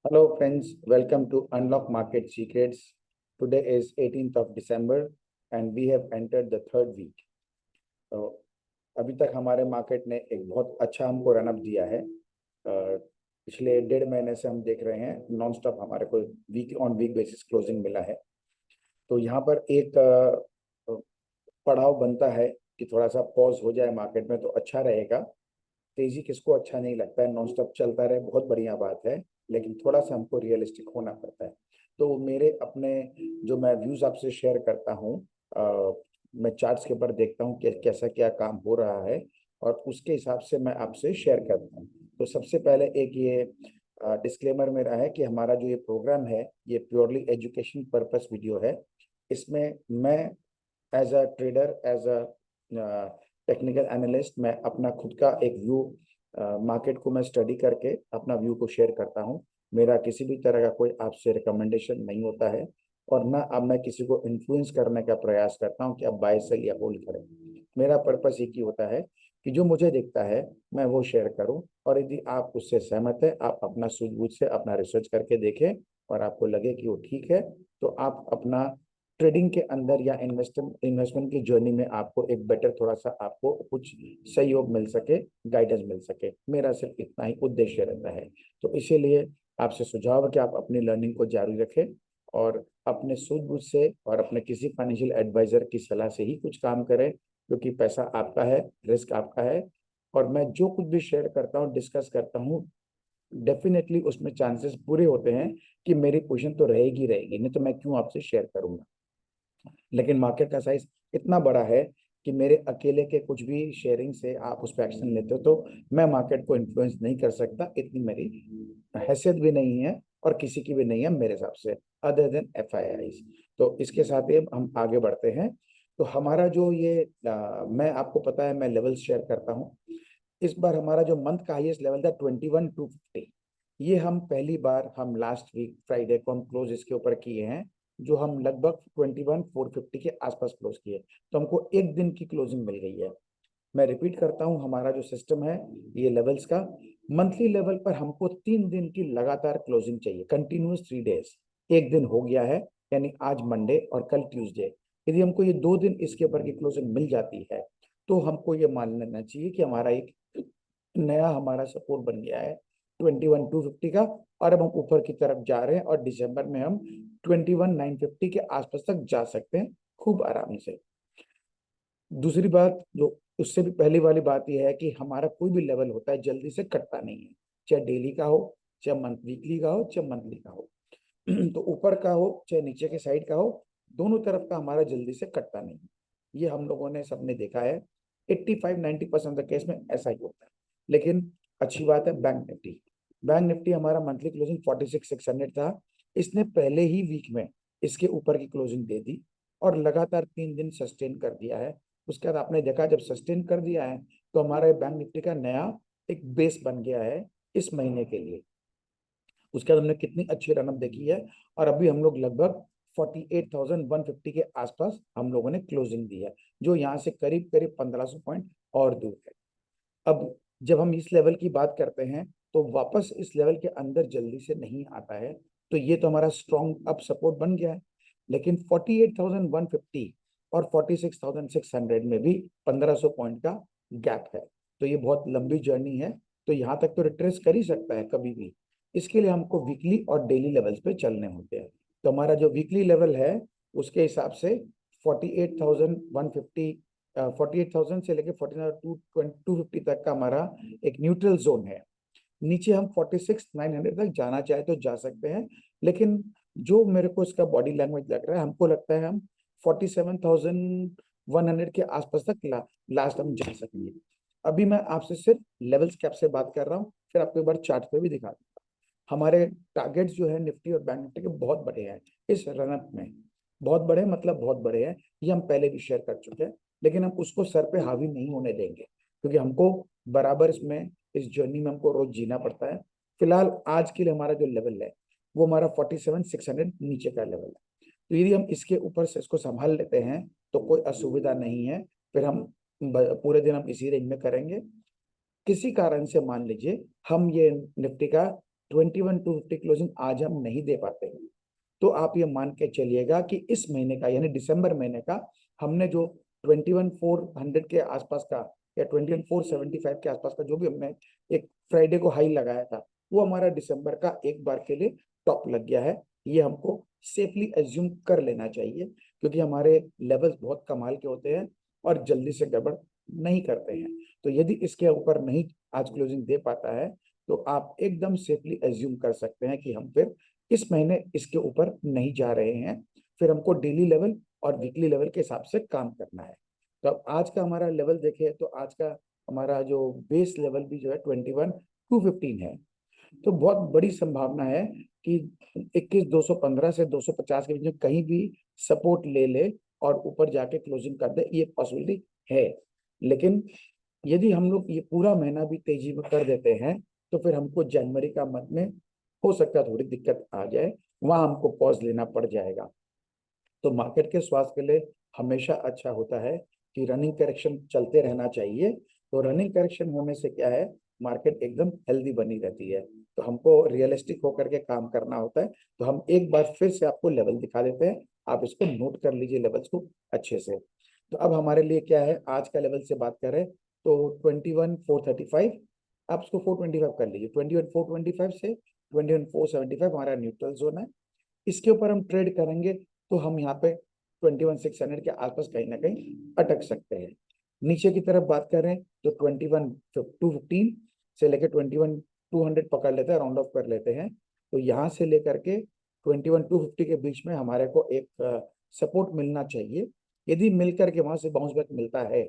Hello friends, welcome to Unlock Market Secrets. Today is 18th of December and we have entered the third week. तो अभी तक हमारे market ने एक बहुत अच्छा हमको रन अप दिया है। पिछले 1.5 महीने से हम देख रहे हैं नॉन स्टॉप हमारे को week on week basis closing मिला है। तो यहाँ पर एक पड़ाव बनता है कि थोड़ा सा पॉज हो जाए मार्केट में तो अच्छा रहेगा। तेजी किसको अच्छा नहीं लगता है, नॉन स्टॉप चलता रहे बहुत बढ़िया बात है, लेकिन थोड़ा सा हमको रियलिस्टिक होना पड़ता है। तो मेरे अपने जो मैं व्यूज आपसे शेयर करता हूँ, मैं चार्ट्स के ऊपर देखता हूँ कि कैसा क्या काम हो रहा है और उसके हिसाब से मैं आपसे शेयर करता हूँ। तो सबसे पहले एक ये डिस्क्लेमर मेरा है कि हमारा जो ये प्रोग्राम है ये प्योरली एजुकेशन पर्पस वीडियो है। इसमें मैं as a trader, as a technical analyst, मैं अपना खुद का एक व्यू, मार्केट को मैं स्टडी करके अपना व्यू को शेयर करता हूँ। मेरा किसी भी तरह का कोई आपसे रिकमेंडेशन नहीं होता है और ना अब मैं किसी को इन्फ्लुएंस करने का प्रयास करता हूँ कि आप बाय सेल या होल्ड करें। मेरा पर्पस एक ही होता है कि जो मुझे दिखता है मैं वो शेयर करूं, और यदि आप उससे सहमत है आप अपना सूझबूझ से अपना रिसर्च करके देखें और आपको लगे कि वो ठीक है तो आप अपना ट्रेडिंग के अंदर या इन्वेस्टमेंट की जर्नी में आपको एक बेटर थोड़ा सा आपको कुछ सहयोग मिल सके, गाइडेंस मिल सके। मेरा सिर्फ इतना ही उद्देश्य रहता है। तो इसीलिए आपसे सुझाव है कि आप अपनी लर्निंग को जारी रखें और अपने सूझबूझ से और अपने किसी फाइनेंशियल एडवाइजर की सलाह से ही कुछ काम करें, क्योंकि पैसा आपका है, रिस्क आपका है। और मैं जो कुछ भी शेयर करता हूँ, डिस्कस करता हूँ, डेफिनेटली उसमें चांसेस पूरे होते हैं कि मेरी पोजीशन तो रहेगी रहेगी, नहीं तो मैं क्यों आपसे शेयर करूंगा। लेकिन मार्केट का साइज इतना बड़ा है कि मेरे अकेले के कुछ भी शेयरिंग से आप उस पर एक्शन लेते हो तो मैं मार्केट को इन्फ्लुएंस नहीं कर सकता, इतनी मेरी हैसियत भी नहीं है और किसी की भी नहीं है मेरे हिसाब से, अदर देन FIIs। तो इसके साथ ही हम आगे बढ़ते हैं। तो हमारा जो ये मैं आपको पता है मैं लेवल्स शेयर करता हूँ। इस बार हमारा जो मंथ का हाईएस्ट लेवल था 21,250। ये हम पहली बार हम लास्ट वीक फ्राइडे को हम क्लोज इसके ऊपर किए हैं, जो हम लगभग 21,450 के आसपास क्लोज किए। तो हमको एक दिन की क्लोजिंग मिल गई है। मैं रिपीट करता हूं, हमारा जो सिस्टम है ये लेवल्स का, मंथली लेवल पर हमको 3 दिन की लगातार क्लोजिंग चाहिए, कंटिन्यूअस 3 डेज। एक दिन हो गया है, यानी आज मंडे और कल ट्यूसडे। यदि हमको ये 2 दिन इसके ऊपर की क्लोजिंग मिल जाती है तो हमको ये मान लेना चाहिए कि हमारा एक नया हमारा सपोर्ट बन गया है 21,250 का। और अब हम ऊपर की तरफ जा रहे हैं और दिसंबर में हम 21,950 के आसपास तक जा सकते हैं खूब आराम से। दूसरी बात जो उससे भी पहली वाली बात यह है कि हमारा कोई भी लेवल होता है जल्दी से कटता नहीं है, चाहे डेली का हो, चाहे मंथ वीकली का हो, चाहे मंथली का हो। तो ऊपर का हो चाहे नीचे के साइड का हो, दोनों तरफ का हमारा जल्दी से कटता नहीं है। ये हम लोगों ने सबने देखा है, 85-90% केस में ऐसा ही होता है। लेकिन अच्छी बात है, बैंक निफ्टी हमारा मंथली क्लोजिंग 46,600 था। इसने पहले ही वीक में इसके ऊपर की क्लोजिंग दे दी और लगातार 3 दिन सस्टेन कर दिया है। उसके बाद आपने देखा जब सस्टेन कर दिया है तो हमारे बैंक निफ्टी का नया एक बेस बन गया है इस महीने के लिए। उसके बाद हमने कितनी अच्छी रनअप देखी है और अभी हम लोग लगभग 48,150 के आसपास हम लोगों ने क्लोजिंग दी है, जो यहाँ से करीब करीब 1500 पॉइंट और दूर है। अब जब हम इस लेवल की बात करते हैं तो वापस इस लेवल के अंदर जल्दी से नहीं आता है। तो ये तो हमारा स्ट्रॉन्ग अप सपोर्ट बन गया है। लेकिन 48,150 और 46,600 में भी 1500 पॉइंट का गैप है। तो ये बहुत लंबी जर्नी है। तो यहाँ तक तो रिट्रेस कर ही सकता है कभी भी। इसके लिए हमको वीकली और डेली लेवल्स पे चलने होते हैं। तो हमारा जो वीकली लेवल है उसके हिसाब से 48,150, 48,000 से लेके 49,250 तक का हमारा एक न्यूट्रल जोन है। नीचे हम 46,900 तक जाना चाहे तो जा सकते हैं, लेकिन जो मेरे को इसका बॉडी लैंग्वेज लग रहा है, हमको लगता है हम 47,100 के आसपास तक लास्ट हम जा सकेंगे। अभी मैं आपसे सिर्फ लेवल्स कैप से बात कर रहा हूँ, फिर आपको एक बार चार्ट पे भी दिखा दूंगा। हमारे टारगेट्स जो है निफ्टी और बैंक निफ्टी के बहुत बड़े हैं इस रनअप में। बहुत बड़े मतलब बहुत बड़े हैं, ये हम पहले भी शेयर कर चुके हैं। लेकिन हम उसको सर पे हावी नहीं होने देंगे, क्योंकि हमको बराबर इसमें इस जर्नी में हमको रोज जीना पड़ता है। फिलहाल आज के लिए हमारा जो लेवल है वो हमारा 47,600 नीचे का लेवल है। तो यदि हम इसके ऊपर से इसको संभाल लेते हैं तो कोई असुविधा नहीं है। फिर हम पूरे दिन हम इसी रेंज में करेंगे। किसी कारण से मान लीजिए हम ये निफ्टी का 21,250 क्लोजिंग आज हम नहीं दे पाते हैं, तो आप ये मान के चलिएगा कि इस महीने का यानी दिसंबर महीने का हमने जो 21,400 के आसपास का या 21,475 के आसपास का जो भी हमने एक फ्राइडे को हाई लगाया था, वो हमारा दिसंबर का एक बार के लिए टॉप लग गया है। ये हमको सेफली एज्यूम कर लेना चाहिए, क्योंकि हमारे लेवल्स बहुत कमाल के होते हैं और जल्दी से गड़बड़ नहीं करते हैं। तो यदि इसके ऊपर नहीं आज क्लोजिंग दे पाता है, तो आप एकदम सेफली एज्यूम कर सकते हैं कि हम फिर इस महीने इसके ऊपर नहीं जा रहे हैं, फिर हमको डेली लेवल और वीकली लेवल के हिसाब से काम करना है। तो अब आज का हमारा लेवल देखें तो आज का हमारा जो बेस लेवल भी जो है 21,215 है। तो बहुत बड़ी संभावना है कि 21,215 से 250 के बीच में कहीं भी सपोर्ट ले ले और ऊपर जाके क्लोजिंग कर दे, ये पॉसिबिलिटी है। लेकिन यदि हम लोग ये पूरा महीना भी तेजी में कर देते हैं, तो फिर हमको जनवरी का मंथ में हो सकता है थोड़ी दिक्कत आ जाए, वहां हमको पॉज लेना पड़ जाएगा। तो मार्केट के स्वास्थ्य के लिए हमेशा अच्छा होता है कि रनिंग करेक्शन चलते रहना चाहिए। तो रनिंग करेक्शन होने से क्या है, मार्केट एकदम हेल्दी बनी रहती है। तो हमको रियलिस्टिक होकर के काम करना होता है। तो हम एक बार फिर से आपको लेवल दिखा देते हैं, आप इसको नोट कर लीजिए लेवल्स को अच्छे से। तो अब हमारे लिए क्या है, आज का लेवल से बात करें तो 21,435, आप इसको 425 कर लीजिए। 21,425 से 21,475 हमारा न्यूट्रल जोन है। इसके ऊपर हम ट्रेड करेंगे तो हम यहाँ पे 21,600 के आसपास कहीं ना कहीं अटक सकते हैं। नीचे की तरफ बात करें तो 21,215 से लेकर 21,200 पकड़ लेते हैं, राउंड ऑफ कर लेते हैं। तो यहाँ से लेकर के 21,250 के बीच में हमारे को एक सपोर्ट मिलना चाहिए। यदि मिलकर के वहां से बाउंस बैक मिलता है,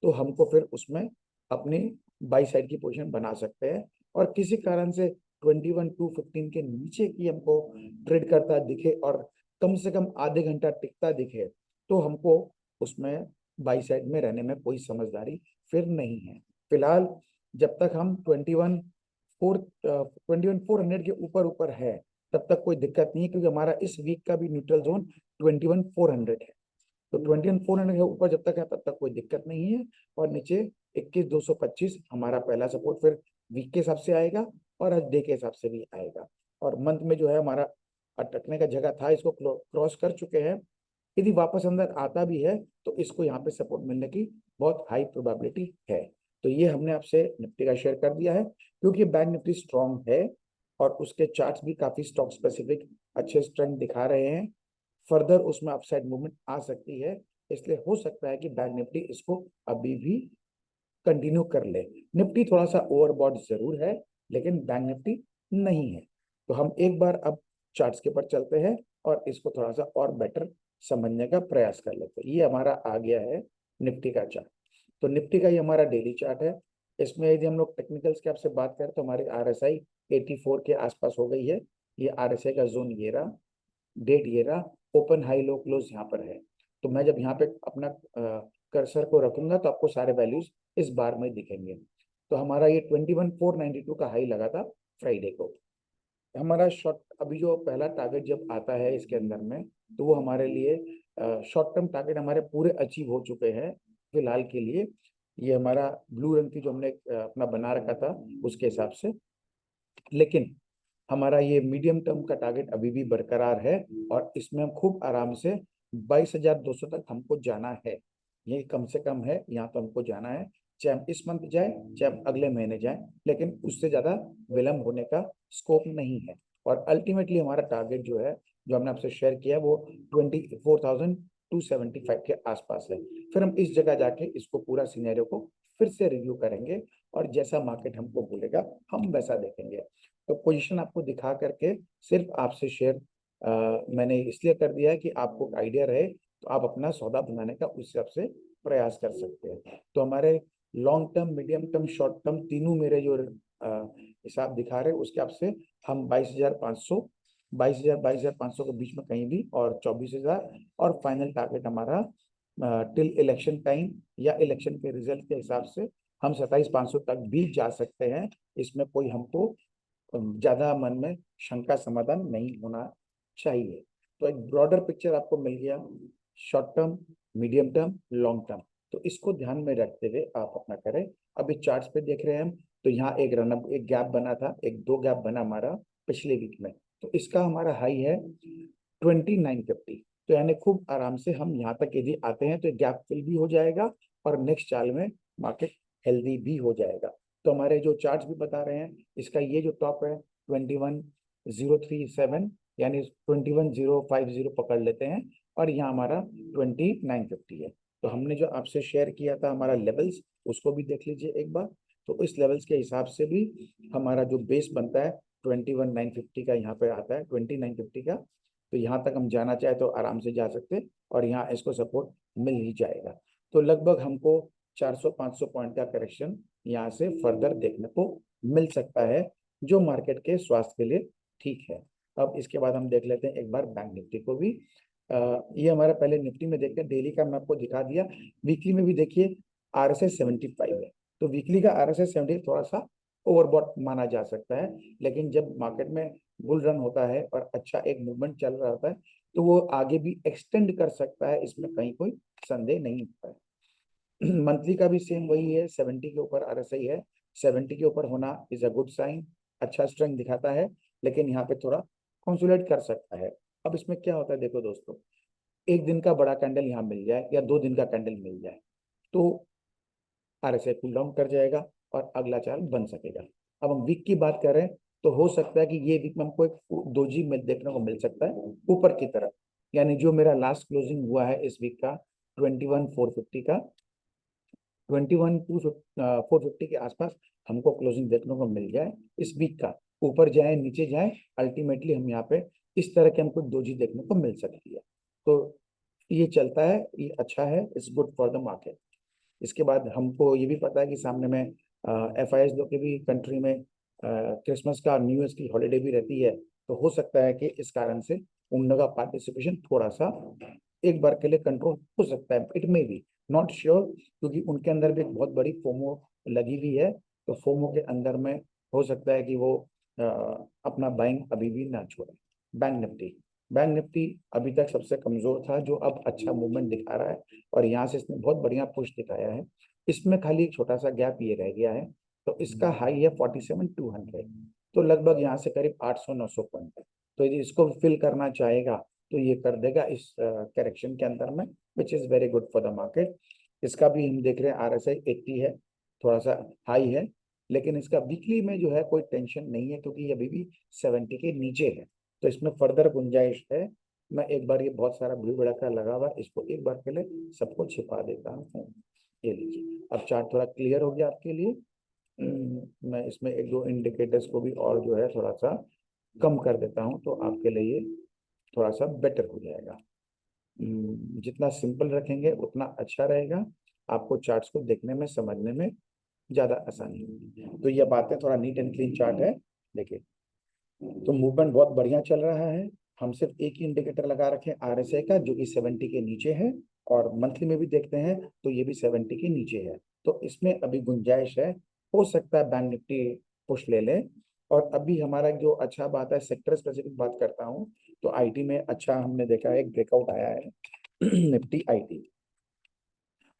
तो हमको फिर उसमें अपनी बाई साइड की पोजीशन बना सकते हैं। और किसी कारण से 21,215 के नीचे की हमको ट्रेड करता दिखे और कम से कम आधे घंटा टिकता दिखे, तो हमको उसमें बाई साइड में रहने में कोई समझदारी फिर नहीं है। फिलहाल जब तक हम 21,400 के ऊपर ऊपर है, तब तक कोई दिक्कत नहीं है, क्योंकि हमारा इस वीक का भी न्यूट्रल जोन 21,400 है। तो 21,400 के ऊपर जब तक है तब तक कोई दिक्कत नहीं है। और नीचे 21,225 हमारा पहला सपोर्ट फिर वीक के हिसाब से आएगा और आज डे के हिसाब से भी आएगा। और मंथ में जो है हमारा अटकने का जगह था, इसको क्रॉस कर चुके हैं। यदि वापस अंदर आता भी है तो इसको यहाँ पे सपोर्ट मिलने की बहुत हाई प्रोबेबिलिटी है। तो ये हमने आपसे निफ्टी का शेयर कर दिया है, क्योंकि बैंक निफ्टी स्ट्रांग है और उसके चार्ट्स भी काफी स्टॉक स्पेसिफिक अच्छे स्ट्रेंथ दिखा रहे हैं। फर्दर उसमें अपसाइड मूवमेंट आ सकती है, इसलिए हो सकता है कि बैंक निफ्टी इसको अभी भी कंटिन्यू कर ले। निफ्टी थोड़ा सा ओवरबॉट जरूर है, लेकिन बैंक निफ्टी नहीं है। तो हम एक बार अब चार्ट्स के ऊपर चलते हैं और इसको थोड़ा सा और बेटर समझने का प्रयास कर लेते हैं। ये हमारा आ गया है निफ्टी का चार्ट। तो निफ्टी का ये हमारा डेली चार्ट है। इसमें यदि हम लोग टेक्निकल्स की आपसे बात करें तो हमारे RSI 84 के आसपास हो गई है। ये RSI का जोन ये रहा, डेट ये रहा, ओपन हाई लो क्लोज यहाँ पर है। तो मैं जब यहाँ पे अपना कर्सर को रखूंगा तो आपको सारे वैल्यूज इस बार में दिखेंगे। तो हमारा ये 21,492 का हाई लगा था फ्राइडे को। हमारा शॉर्ट अभी जो पहला टारगेट जब आता है इसके अंदर में, तो वो हमारे लिए शॉर्ट टर्म टारगेट हमारे पूरे अचीव हो चुके हैं फिलहाल के लिए। ये हमारा ब्लू रंग की जो हमने अपना बना रखा था उसके हिसाब से। लेकिन हमारा ये मीडियम टर्म का टारगेट अभी भी बरकरार है और इसमें हम खूब आराम से 22,200 तक हमको जाना है। ये कम से कम है, यहाँ तो हमको जाना है, चाहे हम इस मंथ जाए चाहे हम अगले महीने जाए, लेकिन उससे ज्यादा विलंब होने का स्कोप नहीं है। और अल्टीमेटली हमारा टारगेट जो है, जो हमने आपसे शेयर किया, वो 24,275 के आसपास है। फिर हम इस जगह जाके इसको पूरा सिनेरियो को फिर से रिव्यू करेंगे और जैसा मार्केट हमको बोलेगा हम वैसा देखेंगे। तो पोजीशन आपको दिखा करके सिर्फ आपसे शेयर मैंने इसलिए कर दिया है कि आपको आइडिया रहे, तो आप अपना सौदा बनाने का उस हिसाब से प्रयास कर सकते हैं। तो हमारे long term, medium term, short term तीनों मेरे जो हिसाब दिखा रहे हैं उसके हिसाब से हम 22,500, 22,500 के बीच में कहीं भी, और 24,000, और फाइनल टारगेट हमारा टिल इलेक्शन टाइम या इलेक्शन के रिजल्ट के हिसाब से हम 27,500 तक भी जा सकते हैं। इसमें कोई हमको ज्यादा मन में शंका समाधान नहीं होना चाहिए। तो एक ब्रॉडर पिक्चर आपको मिल गया, short term, medium term, long term. तो इसको ध्यान में रखते हुए आप अपना करें। अभी चार्ट्स पे देख रहे हैं हम तो यहाँ एक रनअप, एक गैप बना था, एक दो गैप बना हमारा पिछले वीक में, तो इसका हमारा हाई है 2950। तो यानी खूब आराम से हम यहाँ तक यदि आते हैं तो गैप फिल भी हो जाएगा और नेक्स्ट चाल में मार्केट हेल्दी भी हो जाएगा। तो हमारे जो चार्ट्स भी बता रहे हैं, इसका ये जो टॉप है 21037, यानी 21050 पकड़ लेते हैं, और यहाँ हमारा 2950 है। तो हमने जो आपसे शेयर किया था हमारा लेवल्स, उसको भी देख लीजिए एक बार। तो इस लेवल्स के हिसाब से भी हमारा जो बेस बनता है 21950 का, यहाँ पे आता है 2950 का। तो यहाँ तक हम जाना चाहे तो आराम से जा सकते हैं, और यहाँ इसको सपोर्ट मिल ही जाएगा। तो लगभग हमको 400-500 पॉइंट का करेक्शन यहाँ से फर्दर देखने को मिल सकता है, जो मार्केट के स्वास्थ्य के लिए ठीक है। अब इसके बाद हम देख लेते हैं एक बार बैंक निफ्टी को भी। ये हमारा पहले निफ्टी में देखते हैं, डेली का मैं आपको दिखा दिया। वीकली में भी देखिए RSI 75 है, तो वीकली का RSI 70 थोड़ा सा ओवरबॉट माना जा सकता है, लेकिन जब मार्केट में बुल रन होता है और अच्छा एक मूवमेंट चल रहा होता है तो वो आगे भी एक्सटेंड कर सकता है, इसमें कहीं कोई संदेह नहीं होता है। मंथली का भी सेम वही है, 70 के ऊपर RSI है। 70 के ऊपर होना इज अ गुड साइन, अच्छा स्ट्रेंथ दिखाता है, लेकिन यहाँ पे थोड़ा कंसोलिडेट कर सकता है। अब इसमें क्या होता है, देखो दोस्तों, एक दिन का बड़ा कैंडल यहाँ मिल जाए या 2 दिन का कैंडल मिल जाए तो RSI कूल डाउन कर जाएगा और अगला चाल बन सकेगा। अब हम वीक की बात कर रहे हैं, तो हो सकता है कि ये वीक में हमको एक दोजी में देखने को मिल सकता है ऊपर की तरफ, यानी जो मेरा लास्ट क्लोजिंग हुआ है इस वीक का 21450 का, 21450 के आसपास हमको क्लोजिंग देखने को मिल जाए इस वीक का। ऊपर जाए नीचे जाए, अल्टीमेटली हम यहाँ पे इस तरह के हमको दोजी देखने को मिल सकती है। तो ये चलता है, ये अच्छा है, it's good for the market. इसके बाद हमको ये भी पता है कि सामने में FIS लोग के भी कंट्री में क्रिसमस का, न्यू ईयर की हॉलीडे भी रहती है, तो हो सकता है कि इस कारण से उन लोगों का पार्टिसिपेशन थोड़ा सा एक बार के लिए कंट्रोल हो सकता है, it may be, not sure, क्योंकि उनके अंदर भी एक बहुत बड़ी फोमो लगी हुई है। तो फोमो के अंदर में हो सकता है कि वो अपना बाइंग अभी भी ना छोड़े। बैंक निफ्टी अभी तक सबसे कमजोर था, जो अब अच्छा मूवमेंट दिखा रहा है, और यहाँ से इसने बहुत बढ़िया पुश दिखाया है। इसमें खाली एक छोटा सा गैप ये रह गया है, तो इसका हाई है 47,200, तो लगभग यहाँ से करीब 800-900 पॉइंट है। तो यदि इसको फिल करना चाहेगा तो ये कर देगा इस करेक्शन के अंदर में, which is very good for the market. इसका भी हम देख रहे हैं RSI 80 है, थोड़ा सा हाई है, लेकिन इसका वीकली में जो है कोई टेंशन नहीं है, क्योंकि ये अभी भी 70 के नीचे है, तो इसमें फर्दर गुंजाइश है। मैं एक बार, ये बहुत सारा भीड़ भड़का लगा हुआ, इसको एक बार के लिए सबको छिपा देता हूँ। ये लीजिए, अब चार्ट थोड़ा क्लियर हो गया आपके लिए। मैं इसमें एक दो इंडिकेटर्स को भी और जो है थोड़ा सा कम कर देता हूँ, तो आपके लिए थोड़ा सा बेटर हो जाएगा। जितना सिंपल रखेंगे उतना अच्छा रहेगा, आपको चार्ट्स को देखने में समझने में ज्यादा आसानी होगी। तो ये बातें, थोड़ा नीट एंड क्लीन चार्ट है, देखिए। तो मूवमेंट बहुत बढ़िया चल रहा है। हम सिर्फ एक ही इंडिकेटर लगा रखे हैं RSI का, जो कि 70 के नीचे है, और मंथली में भी देखते हैं तो ये भी 70 के नीचे है। तो इसमें अभी गुंजाइश है, हो सकता है बैंक निफ्टी पुश ले ले। और अभी हमारा जो अच्छा बात है, सेक्टर स्पेसिफिक बात करता हूँ, तो IT में अच्छा हमने देखा है, एक ब्रेकआउट आया है निफ्टी IT।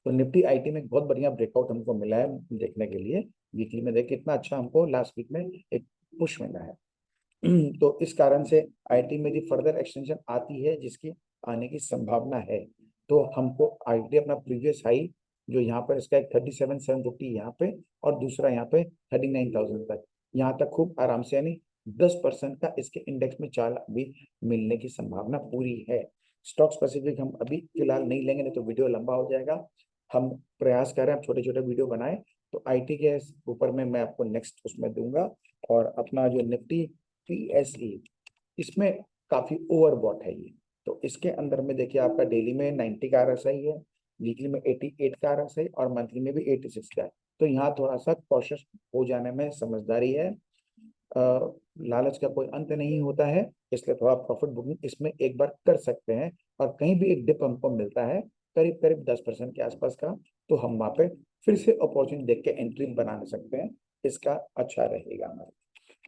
तो निफ्टी IT में एक बहुत बढ़िया ब्रेकआउट हमको मिला है देखने के लिए। वीकली में देखिए कितना अच्छा हमको लास्ट वीक में एक पुश मिला है। तो इस कारण से IT में यदि फर्दर एक्सटेंशन आती है, जिसकी आने की संभावना है, तो हमको IT अपना प्रीवियस हाई, जो यहाँ पर इसका एक 37,750 यहाँ पे, और दूसरा यहाँ पे 39,000 तक, यहाँ तक खूब आराम से, यानी 10% का इसके इंडेक्स में चाल अभी मिलने की संभावना पूरी है। स्टॉक स्पेसिफिक हम अभी फिलहाल नहीं लेंगे, नहीं तो वीडियो लंबा हो जाएगा। हम प्रयास कर रहे हैं छोटे छोटे वीडियो बनाए, तो IT के ऊपर में मैं आपको नेक्स्ट उसमें दूंगा। और अपना जो निफ्टी PSE, इसमें काफी ओवरबॉट है ये। तो इसके अंदर में देखिए आपका डेली में 90 का RSI है, वीकली में 88 का RSI, और मंथली में भी 86 का है। तो यहाँ थोड़ा सा कॉशियस हो जाने में समझदारी है। लालच का कोई अंत नहीं होता है, इसलिए थोड़ा प्रॉफिट बुकिंग इसमें एक बार कर सकते हैं। और कहीं भी एक डिप हमको मिलता है करीब करीब 10% के आसपास का, तो हम वहाँ पे फिर से अपॉर्चुनिटी देख के एंट्री बना सकते हैं, इसका अच्छा रहेगा हमारा।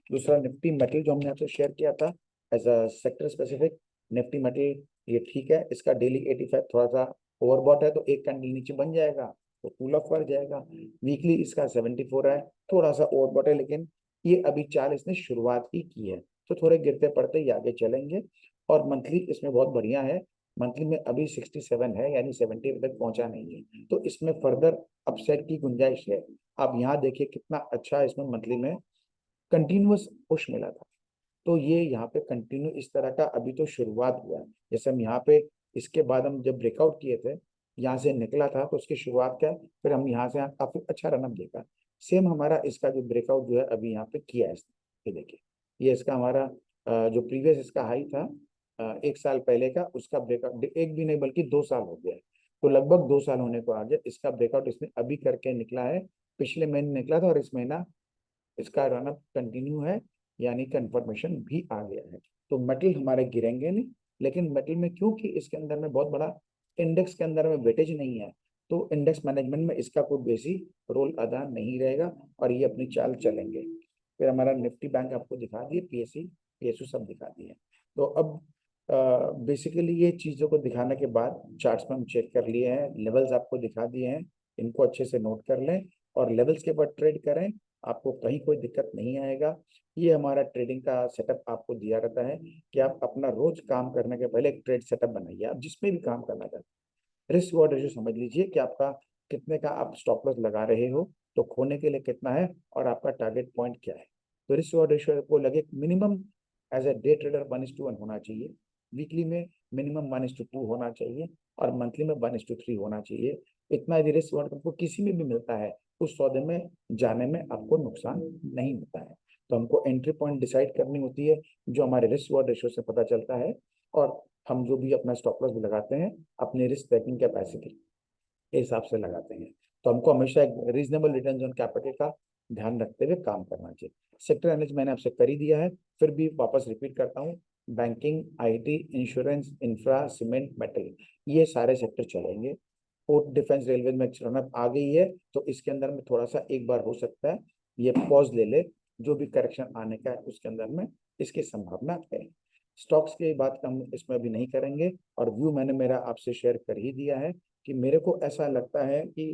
दूसरा निफ्टी मेटल जो हमने आपसे शेयर किया था as a sector specific, Nifty metal ये ठीक है, इसका डेली 85 थोड़ा सा ओवरबॉट है, तो एक कैंडल नीचे बन जाएगा तो कूल ऑफ कर जाएगा। वीकली इसका 74 है, थोड़ा सा ओवरबॉट है, लेकिन ये अभी चाल इसने शुरुआत ही की है, तो थोड़े गिरते पड़ते ही आगे चलेंगे। और मंथली इसमें बहुत बढ़िया है, मंथली में अभी 67 है, यानी 70 तक पहुंचा नहीं है, तो इसमें फर्दर अपसाइड की गुंजाइश है। आप यहाँ देखिए कितना अच्छा इसमें मंथली में कंटिन्यूअस पुश मिला था। तो ये यहाँ पे कंटिन्यू इस तरह का अभी तो शुरुआत हुआ है। जैसे हम यहाँ पे इसके बाद हम जब ब्रेकआउट किए थे, यहाँ से निकला था तो उसकी शुरुआत क्या, फिर हम यहाँ से यहाँ काफी अच्छा रनअप देखा। सेम हमारा इसका जो ब्रेकआउट जो है अभी यहाँ पे किया है इसने, ये देखिए, ये इसका हमारा जो प्रीवियस इसका हाई था 1 साल पहले का, उसका ब्रेकआउट, एक भी नहीं बल्कि 2 साल हो गया है। तो लगभग 2 साल होने को आ गया, इसका ब्रेकआउट इसने अभी करके निकला है। पिछले महीने निकला था और इस महीना इसका रनअप कंटिन्यू है, यानी कंफर्मेशन भी आ गया है। तो मेटल हमारे गिरेंगे नहीं, लेकिन मेटल में क्योंकि इसके अंदर में बहुत बड़ा इंडेक्स के अंदर में वेटेज नहीं है, तो इंडेक्स मैनेजमेंट में इसका कोई बेसी रोल अदा नहीं रहेगा और ये अपनी चाल चलेंगे। फिर हमारा निफ्टी बैंक आपको दिखा दिए, पीएससी पीएसयू सब दिखा दिए। तो अब बेसिकली ये चीज़ों को दिखाने के बाद चार्ट्स में हम चेक कर लिए हैं, लेवल्स आपको दिखा दिए हैं, इनको अच्छे से नोट कर लें और लेवल्स के बाद ट्रेड करें, आपको कहीं कोई दिक्कत नहीं आएगा। ये हमारा ट्रेडिंग का सेटअप आपको दिया रहता है कि आप अपना रोज काम करने के पहले एक ट्रेड सेटअप बनाइए, आप जिसमें भी काम करना चाहते हैं। रिस्क रिवॉर्ड रेशियो समझ लीजिए कि आपका कितने का आप स्टॉप लॉस लगा रहे हो, तो खोने के लिए कितना है और आपका टारगेट पॉइंट क्या है। तो रिस्क रिवॉर्ड रेशियो को लगे minimum as a day trader 1:1 होना चाहिए, वीकली में मिनिमम 1:2 होना चाहिए और मंथली में 1:3 होना चाहिए। इतना यदि रिस्क रिवॉर्ड आपको किसी में भी मिलता है, उस सौदे में जाने में आपको नुकसान नहीं होता है। तो हमको एंट्री पॉइंट डिसाइड करनी होती है, जो हमारे रिस्क रिवॉर्ड रेशियो से पता चलता है, और हम जो भी अपना स्टॉप लॉस भी लगाते हैं अपनी रिस्क टेकिंग कैपेसिटी के हिसाब से लगाते हैं। तो हमको हमेशा एक रीजनेबल रिटर्न ऑन कैपिटल का ध्यान रखते हुए काम करना चाहिए। सेक्टर एनालिसिस मैंने आपसे कर ही दिया है, फिर भी वापस रिपीट करता हूँ। Banking, IT, insurance, infra, cement, metal, ये सारे सेक्टर चलेंगे। पोर्ट, डिफेंस, रेलवे में रनअप आ गई है, तो इसके अंदर में थोड़ा सा एक बार हो सकता है ये पॉज ले ले, जो भी करेक्शन आने का है उसके अंदर में इसकी संभावना है। स्टॉक्स की बात हम इसमें अभी नहीं करेंगे और व्यू मैंने मेरा आपसे शेयर कर ही दिया है कि मेरे को ऐसा लगता है कि